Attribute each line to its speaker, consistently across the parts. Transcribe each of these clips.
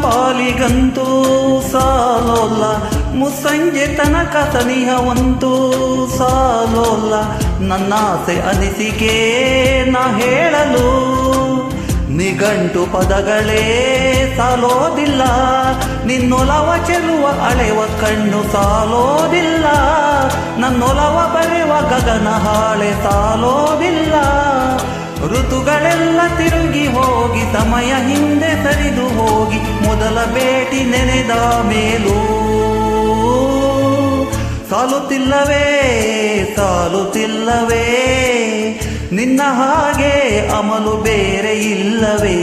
Speaker 1: ಪಾಲಿಗಂತೂ ಸಾಲೋಲ್ಲ, ಮುಸ್ಸಂಜೆ ತನಕ ತನಿಹವಂತೂ ಸಾಲೋಲ್ಲ. ನನ್ನಾಸೆ ಅನಿಸಿಕೆ ನಾ ಹೇಳಲು ನಿಘಂಟು ಪದಗಳೇ ಸಾಲೋದಿಲ್ಲ. ನಿನ್ನೊಲವ ಚೆಲುವ ಅಳೆವ ಕಣ್ಣು ಸಾಲೋದಿಲ್ಲ, ನನ್ನೊಲವ ಬರೆವ ಗಗನ ಹಾಳೆ ಸಾಲೋದಿಲ್ಲ. ಋತುಗಳೆಲ್ಲ ತಿರುಗಿ ಹೋಗಿ ಸಮಯ ಹಿಂದೆ ಸರಿದು ಹೋಗಿ ಮೊದಲ ಭೇಟಿ ನೆನೆದ ಮೇಲೂ ಸಾಲುತ್ತಿಲ್ಲವೇ ಸಾಲುತ್ತಿಲ್ಲವೇ, ನಿನ್ನ ಹಾಗೆ ಅಮಲು ಬೇರೆ ಇಲ್ಲವೇ.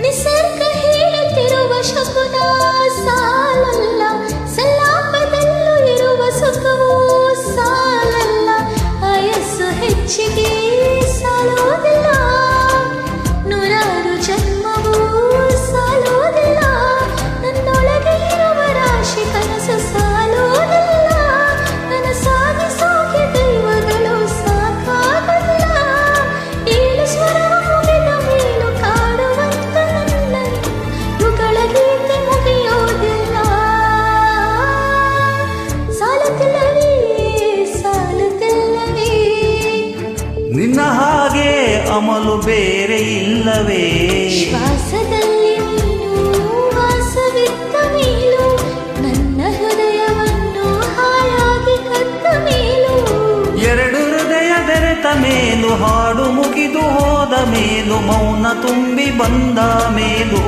Speaker 2: ನಿಸರ್ಗ ಹೇಳುತ್ತಿರುವ ಶಕುನ ಸಾಲಲ್ಲ, ಸಲಾಪದಲ್ಲೂ ಇರುವ ಸುಖವೂ ಸಾಲಲ್ಲ. ಆಯಸ್ಸು ಹೆಚ್ಚಿಗೆ ಸಾಲೋದಿಲ್ಲ, ನೂರಾರು ಜನ್ಮವೂ ಸಾಲೋದಿಲ್ಲ. ನನ್ನೊಳಗೆ ಇರುವ ರಾಶಿ ಕನಸು ಸಾಲೋದಿಲ್ಲ, ನನಸಾಗಿ ಸಾಗಿ ದೈವಗಳು ಸಾಕಾಗಲ್ಲ. ಏಳು ಸ್ವರವ ಮುಗಿದ ಮೇಲೂ ಕಾಡುವಂತ ನನ್ನ ಯುಗಳ ಗೀತೆ ಮುಗಿಯೋದಿಲ್ಲ. ಸಾಲುತ್ತಿಲ್ಲವೇ ಸಾಲುತ್ತಿಲ್ಲವೇ,
Speaker 1: ನಿನ್ನ ಹಾಗೆ ಅಮಲು ಬೇರೆ ಇಲ್ಲವೇ.
Speaker 2: ಶ್ವಾಸದಲ್ಲಿ ನೀನು ವಾಸವಿದ್ದ ಮೇಲೂ ನನ್ನ ಹೃದಯವನ್ನು ಹಾಯಾಗಿ ಕದ್ದ ಮೇಲೂ,
Speaker 1: ಎರಡು ಹೃದಯ ಬೆರೆತ ಮೇಲೂ ಹಾಡು ಮುಗಿದು ಹೋದ ಮೇಲೂ ಮೌನ ತುಂಬಿ ಬಂದ ಮೇಲೂ